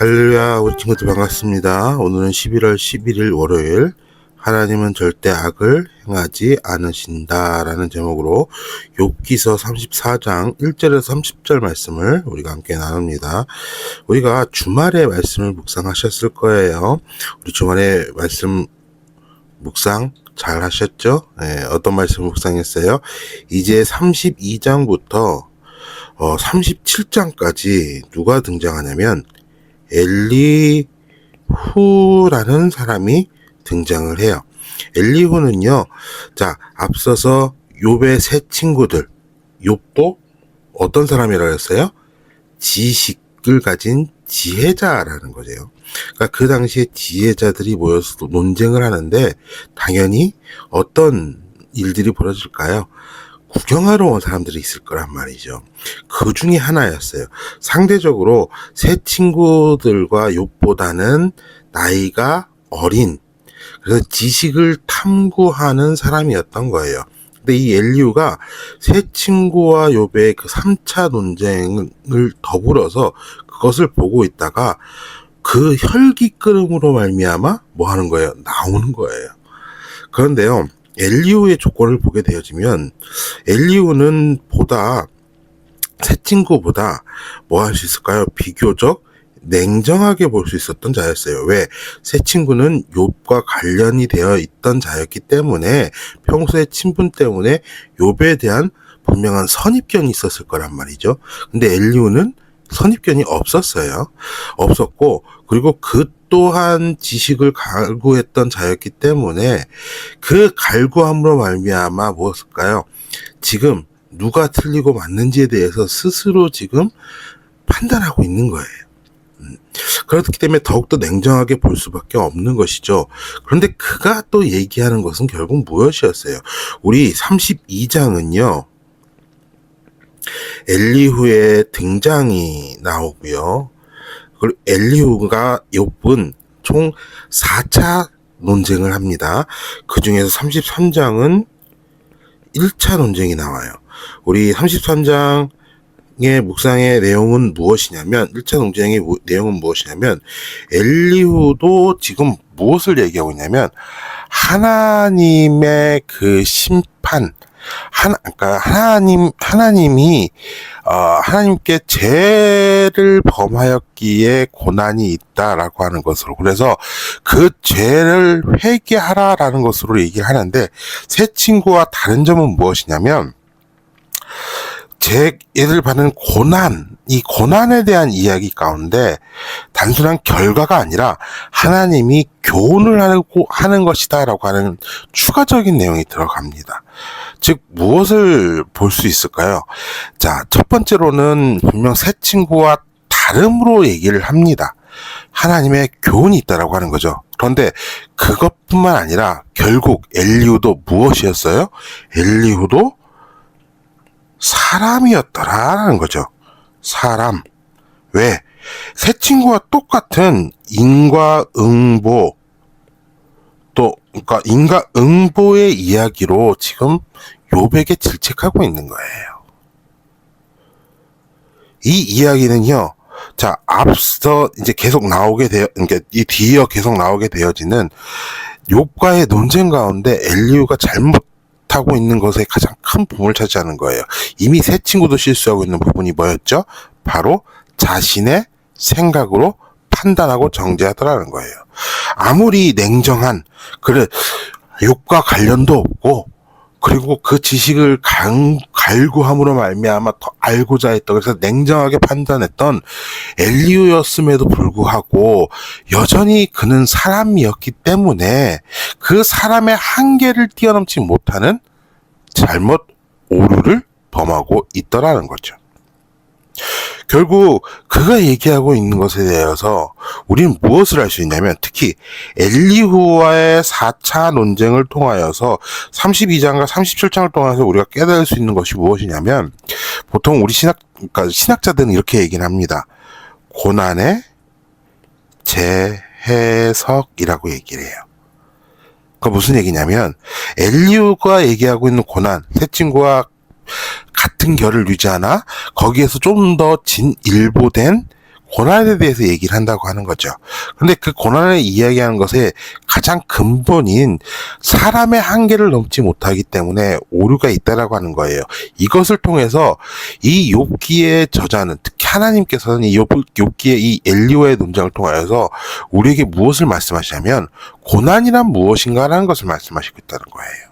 할렐루야, 우리 친구들 반갑습니다. 오늘은 11월 11일 월요일, 하나님은 절대 악을 행하지 않으신다 라는 제목으로 욥기서 34장 1절에서 30절 말씀을 우리가 함께 나눕니다. 우리가 주말에 말씀을 묵상하셨을 거예요. 우리 주말에 말씀 묵상 잘 하셨죠? 네, 어떤 말씀 묵상했어요? 이제 32장부터 37장까지 누가 등장하냐면 엘리후라는 사람이 등장을 해요. 엘리후는요, 자, 앞서서 욥의 세 친구들, 욥도 어떤 사람이라고 했어요? 지식을 가진 지혜자라는 거죠. 그러니까 그 당시에 지혜자들이 모여서 논쟁을 하는데 당연히 어떤 일들이 벌어질까요? 구경하러 온 사람들이 있을 거란 말이죠. 그 중에 하나였어요. 상대적으로 세 친구들과 욥보다는 나이가 어린, 그래서 지식을 탐구하는 사람이었던 거예요. 근데 이 엘리후가 세 친구와 욥의 그 3차 논쟁을 더불어서 그것을 보고 있다가 그 혈기 끓음으로 말미암아 뭐 하는 거예요? 나오는 거예요. 그런데요, 엘리후의 조건을 보게 되어지면 엘리후는 새 친구보다 뭐 할 수 있을까요? 비교적 냉정하게 볼 수 있었던 자였어요. 왜? 새 친구는 욥과 관련이 되어 있던 자였기 때문에 평소의 친분 때문에 욥에 대한 분명한 선입견이 있었을 거란 말이죠. 근데 엘리후는 선입견이 없었고, 그리고 그 또한 지식을 갈구했던 자였기 때문에 그 갈구함으로 말미암아 무엇일까요? 지금 누가 틀리고 맞는지에 대해서 스스로 지금 판단하고 있는 거예요. 그렇기 때문에 더욱더 냉정하게 볼 수밖에 없는 것이죠. 그런데 그가 또 얘기하는 것은 결국 무엇이었어요? 우리 32장은요. 엘리후의 등장이 나오고요. 그리고 엘리후가 욥은 총 4차 논쟁을 합니다. 그 중에서 33장은 1차 논쟁이 나와요. 우리 33장의 묵상의 내용은 무엇이냐면, 1차 논쟁의 내용은 무엇이냐면, 엘리후도 지금 무엇을 얘기하고 있냐면, 하나님의 그 심판, 그러니까 하나님이 하나님께 죄를 범하였기에 고난이 있다라고 하는 것으로, 그래서 그 죄를 회개하라라는 것으로 얘기를 하는데, 새 친구와 다른 점은 무엇이냐면 얘를 받는 이 고난에 대한 이야기 가운데 단순한 결과가 아니라 하나님이 교훈을 하는 것이다라고 하는 추가적인 내용이 들어갑니다. 즉, 무엇을 볼 수 있을까요? 자, 첫 번째로는 분명 새 친구와 다름으로 얘기를 합니다. 하나님의 교훈이 있다라고 하는 거죠. 그런데 그것뿐만 아니라 결국 엘리후도 무엇이었어요? 엘리후도 사람이었더라라는 거죠. 사람. 왜? 새 친구와 똑같은 인과응보, 그러니까 인과응보의 이야기로 지금 욥에게 질책하고 있는 거예요. 이 이야기는요, 자, 앞서 이제 계속 그러니까 이 뒤이어 계속 나오게 되어지는 욥과의 논쟁 가운데 엘리후가 잘못하고 있는 것에 가장 큰 부분을 차지하는 거예요. 이미 새 친구도 실수하고 있는 부분이 뭐였죠? 바로 자신의 생각으로 판단하고 정죄하더라는 거예요. 아무리 냉정한, 욥과 관련도 없고, 그리고 그 지식을 갈구함으로 말미암아 더 알고자 했던, 그래서 냉정하게 판단했던 엘리후였음에도 불구하고 여전히 그는 사람이었기 때문에 그 사람의 한계를 뛰어넘지 못하는 잘못 오류를 범하고 있더라는 거죠. 결국 그가 얘기하고 있는 것에 대해서 우리는 무엇을 할 수 있냐면, 특히 엘리후와의 4차 논쟁을 통하여서 32장과 37장을 통해서 우리가 깨달을 수 있는 것이 무엇이냐면, 보통 우리 그러니까 신학자들은 이렇게 얘기를 합니다. 고난의 재해석이라고 얘기를 해요. 그 무슨 얘기냐면 엘리후가 얘기하고 있는 고난, 세 친구와 같은 결을 유지하나 거기에서 좀 더 진일보된 고난에 대해서 얘기를 한다고 하는 거죠. 근데 그 고난을 이야기하는 것의 가장 근본인 사람의 한계를 넘지 못하기 때문에 오류가 있다라고 하는 거예요. 이것을 통해서 이 욥기의 저자는, 특히 하나님께서는 이 욥기의 이 엘리후의 논장을 통하여서 우리에게 무엇을 말씀하시냐면 고난이란 무엇인가라는 것을 말씀하시고 있다는 거예요.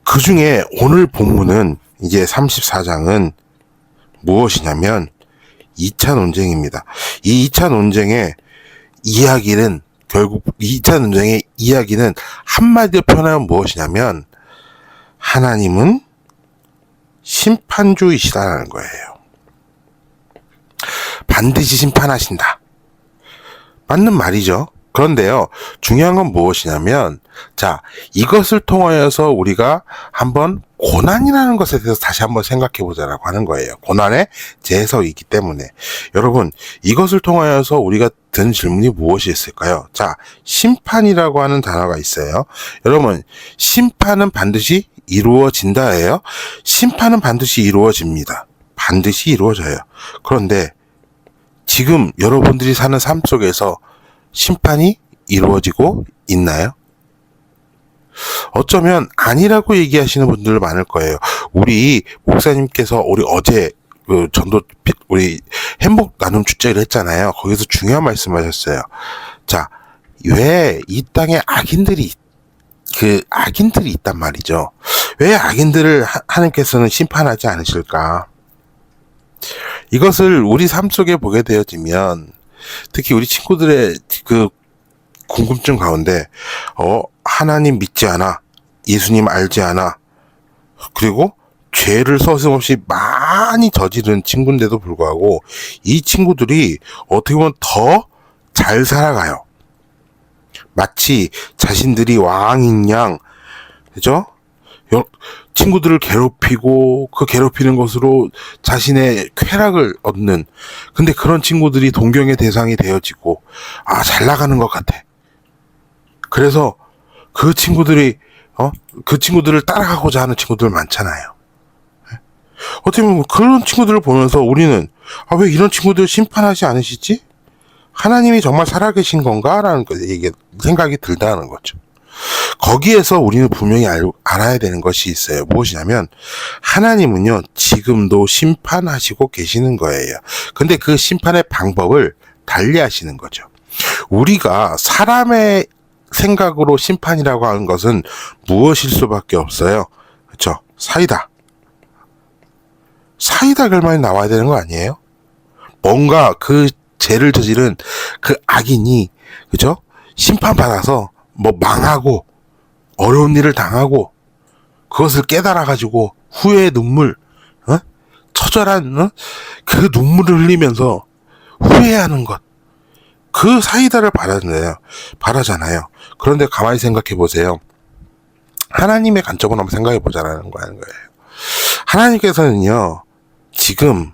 그 중에 오늘 본문은 이제 34장은 무엇이냐면 2차 논쟁입니다. 이 2차 논쟁의 이야기는 결국 2차 논쟁의 이야기는 한마디로 표현하면 무엇이냐면 하나님은 심판주이시다라는 거예요. 반드시 심판하신다. 맞는 말이죠. 그런데요, 중요한 건 무엇이냐면, 자, 이것을 통하여서 우리가 한번 고난이라는 것에 대해서 다시 한번 생각해 보자라고 하는 거예요. 고난의 재해석이기 때문에. 여러분, 이것을 통하여서 우리가 든 질문이 무엇이 있을까요? 자, 심판이라고 하는 단어가 있어요. 여러분, 심판은 반드시 이루어진다예요. 심판은 반드시 이루어집니다. 반드시 이루어져요. 그런데 지금 여러분들이 사는 삶 속에서 심판이 이루어지고 있나요? 어쩌면 아니라고 얘기하시는 분들 많을 거예요. 우리 목사님께서 우리 어제 그 전도 우리 행복 나눔 축제를 했잖아요. 거기서 중요한 말씀하셨어요. 자, 왜 이 땅에 악인들이 있단 말이죠. 왜 악인들을 하나님께서는 심판하지 않으실까? 이것을 우리 삶 속에 보게 되어지면 특히 우리 친구들의 그 궁금증 가운데 하나님 믿지 않아, 예수님 알지 않아, 그리고 죄를 서슴없이 많이 저지른 친구인데도 불구하고 이 친구들이 어떻게 보면 더 잘 살아가요. 마치 자신들이 왕인 양, 그죠? 친구들을 괴롭히고 그 괴롭히는 것으로 자신의 쾌락을 얻는, 근데 그런 친구들이 동경의 대상이 되어지고 잘 나가는 것 같아. 그래서 그 친구들이 그 친구들을 따라가고자 하는 친구들 많잖아요. 어떻게 보면 그런 친구들을 보면서 우리는 왜 이런 친구들 심판하지 않으시지? 하나님이 정말 살아계신 건가라는 생각이 들다는 거죠. 거기에서 우리는 분명히 알아야 되는 것이 있어요. 무엇이냐면 하나님은요 지금도 심판하시고 계시는 거예요. 근데 그 심판의 방법을 달리 하시는 거죠. 우리가 사람의 생각으로 심판이라고 하는 것은 무엇일 수밖에 없어요. 그렇죠? 사이다 결말이 나와야 되는 거 아니에요? 뭔가 그 죄를 저지른 그 악인이, 그죠? 심판받아서 뭐 망하고 어려운 일을 당하고 그것을 깨달아가지고 후회의 눈물, 처절한 그 눈물을 흘리면서 후회하는 것, 그 사이다를 바라잖아요. 그런데 가만히 생각해 보세요. 하나님의 관점을 한번 생각해 보자라는 거예요. 하나님께서는요 지금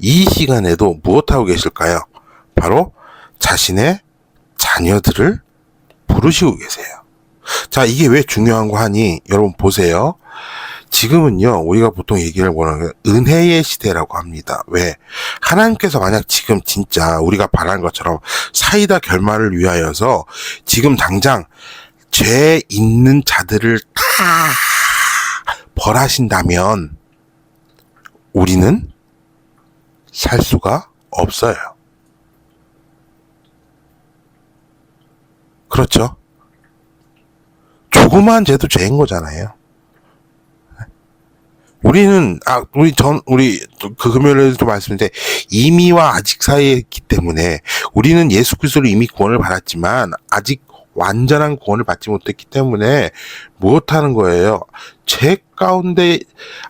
이 시간에도 무엇하고 계실까요? 바로 자신의 자녀들을 부르시고 계세요. 자, 이게 왜 중요한 거 하니? 여러분 보세요. 지금은요, 우리가 보통 얘기를 뭐냐면 은혜의 시대라고 합니다. 왜? 하나님께서 만약 지금 진짜 우리가 바라는 것처럼 사이다 결말을 위하여서 지금 당장 죄 있는 자들을 다 벌하신다면 우리는 살 수가 없어요. 그렇죠? 조그마한 죄도 죄인 거잖아요. 우리는 우리 그 금요일에도 말씀드렸는데 이미와 아직 사이에 있기 때문에 우리는 예수 그리스도로 이미 구원을 받았지만 아직 완전한 구원을 받지 못했기 때문에 무엇하는 거예요? 죄 가운데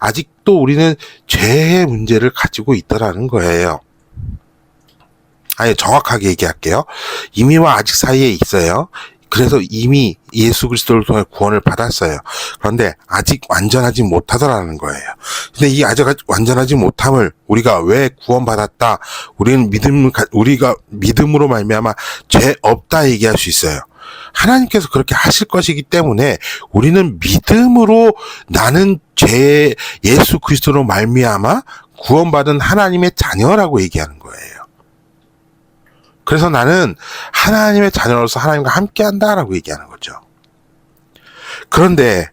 아직도 우리는 죄의 문제를 가지고 있더라는 거예요. 아니, 정확하게 얘기할게요. 이미와 아직 사이에 있어요. 그래서 이미 예수 그리스도를 통해 구원을 받았어요. 그런데 아직 완전하지 못하더라는 거예요. 근데 이 아직 완전하지 못함을 우리가 왜 구원받았다, 우리가 믿음으로 말미암아 죄 없다 얘기할 수 있어요. 하나님께서 그렇게 하실 것이기 때문에 우리는 믿음으로 나는 예수 그리스도로 말미암아 구원받은 하나님의 자녀라고 얘기하는 거예요. 그래서 나는 하나님의 자녀로서 하나님과 함께한다라고 얘기하는 거죠. 그런데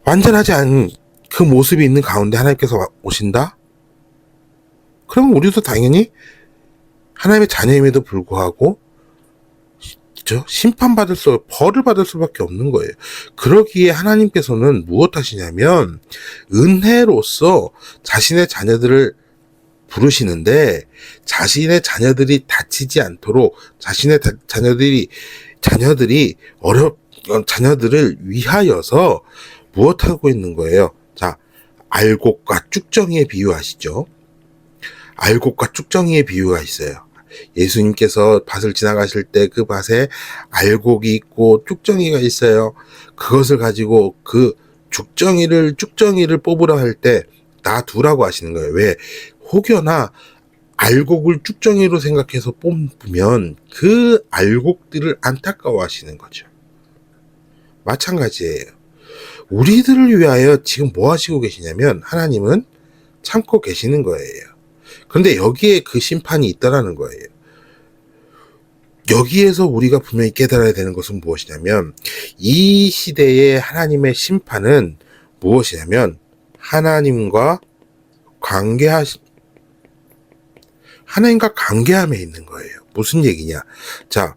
완전하지 않은 그 모습이 있는 가운데 하나님께서 오신다? 그러면 우리도 당연히 하나님의 자녀임에도 불구하고 벌을 받을 수밖에 없는 거예요. 그러기에 하나님께서는 무엇 하시냐면 은혜로서 자신의 자녀들을 부르시는데 자신의 자녀들이 다치지 않도록 자신의 자녀들을 위하여서 무엇하고 있는 거예요? 자, 알곡과 쭉정이의 비유 아시죠? 알곡과 쭉정이의 비유가 있어요. 예수님께서 밭을 지나가실 때 그 밭에 알곡이 있고 쭉정이가 있어요. 그것을 가지고 그 쭉정이를 뽑으라 할 때 놔두라고 하시는 거예요. 왜? 혹여나 알곡을 쭉정이로 생각해서 뽑으면 그 알곡들을 안타까워 하시는 거죠. 마찬가지예요. 우리들을 위하여 지금 뭐 하시고 계시냐면 하나님은 참고 계시는 거예요. 그런데 여기에 그 심판이 있다라는 거예요. 여기에서 우리가 분명히 깨달아야 되는 것은 무엇이냐면 이 시대의 하나님의 심판은 무엇이냐면 하나님과 관계함에 있는 거예요. 무슨 얘기냐? 자,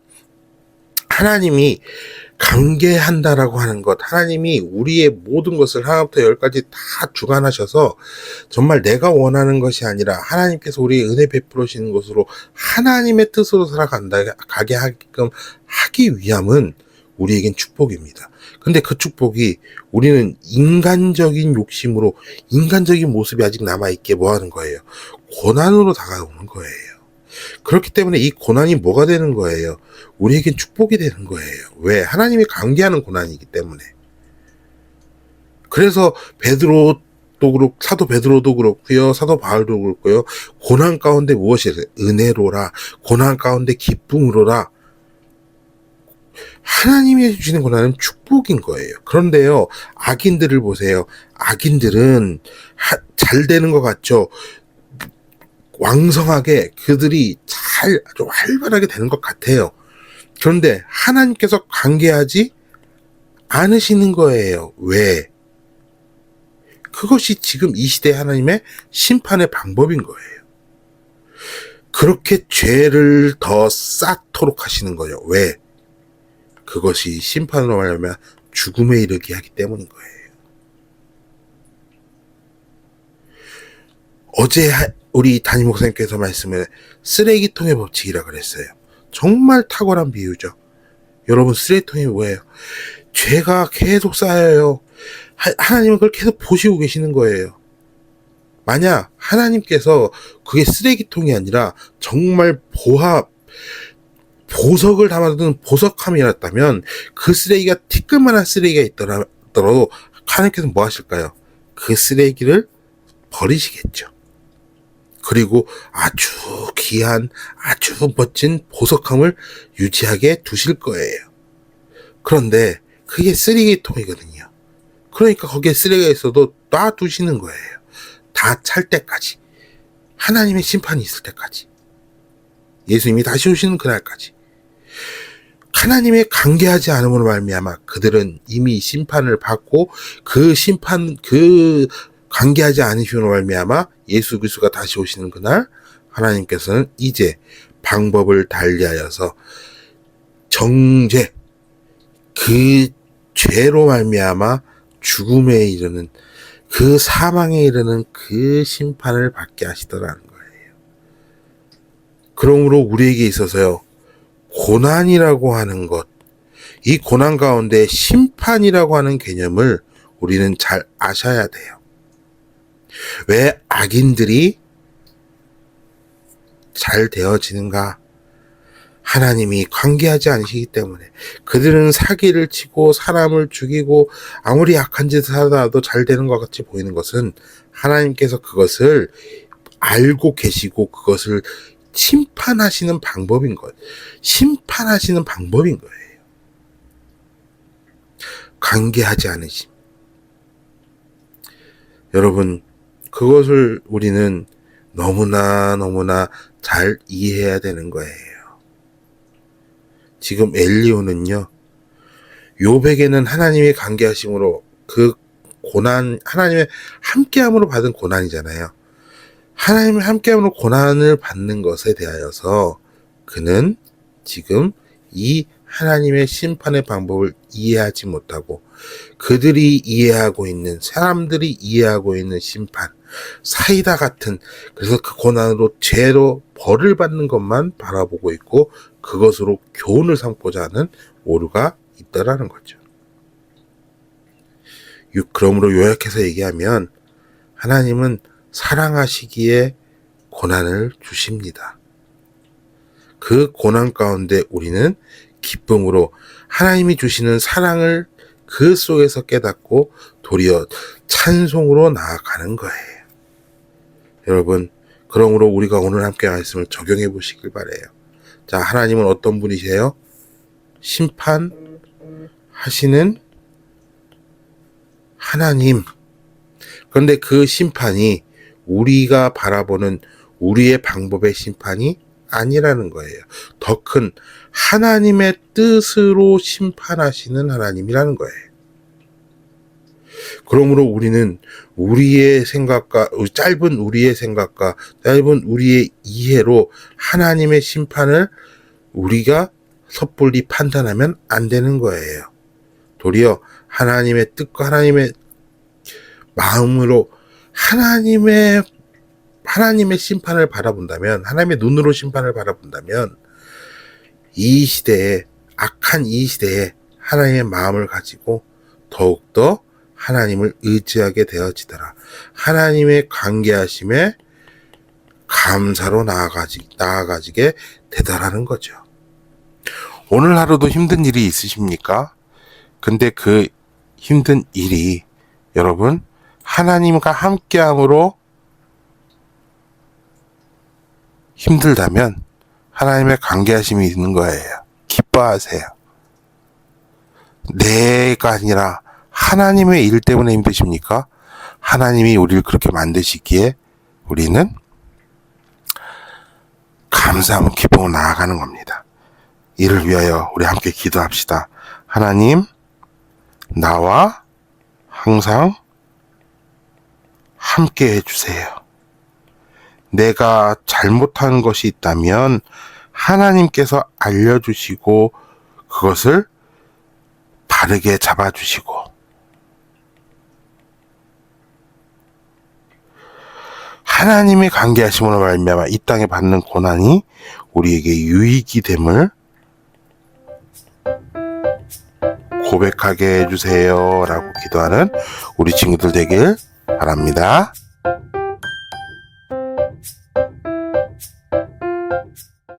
하나님이 관계한다라고 하는 것, 하나님이 우리의 모든 것을 하나부터 열까지 다 주관하셔서 정말 내가 원하는 것이 아니라 하나님께서 우리의 은혜 베풀으시는 것으로 하나님의 뜻으로 살아가게 하게끔 하기 위함은 우리에겐 축복입니다. 근데 그 축복이 우리는 인간적인 욕심으로 인간적인 모습이 아직 남아있게 뭐 하는 거예요? 고난으로 다가오는 거예요. 그렇기 때문에 이 고난이 뭐가 되는 거예요? 우리에겐 축복이 되는 거예요. 왜? 하나님이 관계하는 고난이기 때문에. 그래서 사도 베드로도 그렇고요. 사도 바울도 그렇고요. 고난 가운데 무엇이래요? 은혜로라. 고난 가운데 기쁨으로라. 하나님이 주시는 고난은 축복인 거예요. 그런데요, 악인들을 보세요. 악인들은 잘 되는 것 같죠? 왕성하게 그들이 아주 활발하게 되는 것 같아요. 그런데 하나님께서 관계하지 않으시는 거예요. 왜? 그것이 지금 이 시대 하나님의 심판의 방법인 거예요. 그렇게 죄를 더 쌓도록 하시는 거예요. 왜? 그것이 심판으로 말하면 죽음에 이르게 하기 때문인 거예요. 어제 우리 담임 목사님께서 말씀을 쓰레기통의 법칙이라 그랬어요. 정말 탁월한 비유죠. 여러분, 쓰레기통이 뭐예요? 죄가 계속 쌓여요. 하나님은 그걸 계속 보시고 계시는 거예요. 만약 하나님께서 그게 쓰레기통이 아니라 정말 보석을 담아두는 보석함이었다면 그 쓰레기가 티끌만한 쓰레기가 있더라도 하나님께서 뭐 하실까요? 그 쓰레기를 버리시겠죠. 그리고 아주 귀한 아주 멋진 보석함을 유지하게 두실 거예요. 그런데 그게 쓰레기통이거든요. 그러니까 거기에 쓰레기가 있어도 놔두시는 거예요. 다 찰 때까지. 하나님의 심판이 있을 때까지. 예수님이 다시 오시는 그날까지. 하나님의 관계하지 않음으로 말미암아 그들은 이미 심판을 받고 그 관계하지 않으심으로 말미암아 예수 그리스도가 다시 오시는 그날 하나님께서는 이제 방법을 달리하여서 정죄 그 죄로 말미암아 죽음에 이르는 그 사망에 이르는 그 심판을 받게 하시더라는 거예요. 그러므로 우리에게 있어서요, 고난이라고 하는 것, 이 고난 가운데 심판이라고 하는 개념을 우리는 잘 아셔야 돼요. 왜 악인들이 잘 되어지는가? 하나님이 관계하지 않으시기 때문에. 그들은 사기를 치고 사람을 죽이고 아무리 악한 짓을 하더라도 잘 되는 것 같이 보이는 것은 하나님께서 그것을 알고 계시고 그것을 심판하시는 방법인 거예요. 심판하시는 방법인 거예요. 관계하지 않으심. 여러분, 그것을 우리는 너무나 잘 이해해야 되는 거예요. 지금 엘리후는요, 욥에게는 하나님의 관계하심으로 그 고난, 하나님의 함께함으로 받은 고난이잖아요. 하나님의 함께함으로 고난을 받는 것에 대하여서 그는 지금 이 하나님의 심판의 방법을 이해하지 못하고 그들이 이해하고 있는, 사람들이 이해하고 있는 심판, 사이다 같은, 그래서 그 고난으로 죄로 벌을 받는 것만 바라보고 있고 그것으로 교훈을 삼고자 하는 오류가 있다라는 거죠. 그러므로 요약해서 얘기하면 하나님은 사랑하시기에 고난을 주십니다. 그 고난 가운데 우리는 기쁨으로 하나님이 주시는 사랑을 그 속에서 깨닫고 도리어 찬송으로 나아가는 거예요. 여러분, 그러므로 우리가 오늘 함께 말씀을 적용해 보시길 바라요. 자, 하나님은 어떤 분이세요? 심판하시는 하나님. 그런데 그 심판이 우리가 바라보는 우리의 방법의 심판이 아니라는 거예요. 더 큰 하나님의 뜻으로 심판하시는 하나님이라는 거예요. 그러므로 우리는 우리의 생각과 짧은 우리의 이해로 하나님의 심판을 우리가 섣불리 판단하면 안 되는 거예요. 도리어 하나님의 뜻과 하나님의 마음으로 하나님의 심판을 바라본다면, 하나님의 눈으로 심판을 바라본다면 이 시대에, 악한 이 시대에 하나님의 마음을 가지고 더욱더 하나님을 의지하게 되어지더라. 하나님의 관계하심에 감사로 나아가지게 되더라는 거죠. 오늘 하루도 힘든 일이 있으십니까? 근데 그 힘든 일이 여러분 하나님과 함께함으로 힘들다면 하나님의 관계하심이 있는 거예요. 기뻐하세요. 내가 아니라 하나님의 일 때문에 힘드십니까? 하나님이 우리를 그렇게 만드시기에 우리는 감사하면 기쁨으로 나아가는 겁니다. 이를 위하여 우리 함께 기도합시다. 하나님, 나와 항상 함께 해주세요. 내가 잘못한 것이 있다면 하나님께서 알려주시고 그것을 바르게 잡아주시고 하나님의 관계하심으로 말미암아 이 땅에 받는 고난이 우리에게 유익이 됨을 고백하게 해주세요 라고 기도하는 우리 친구들 되길 바랍니다.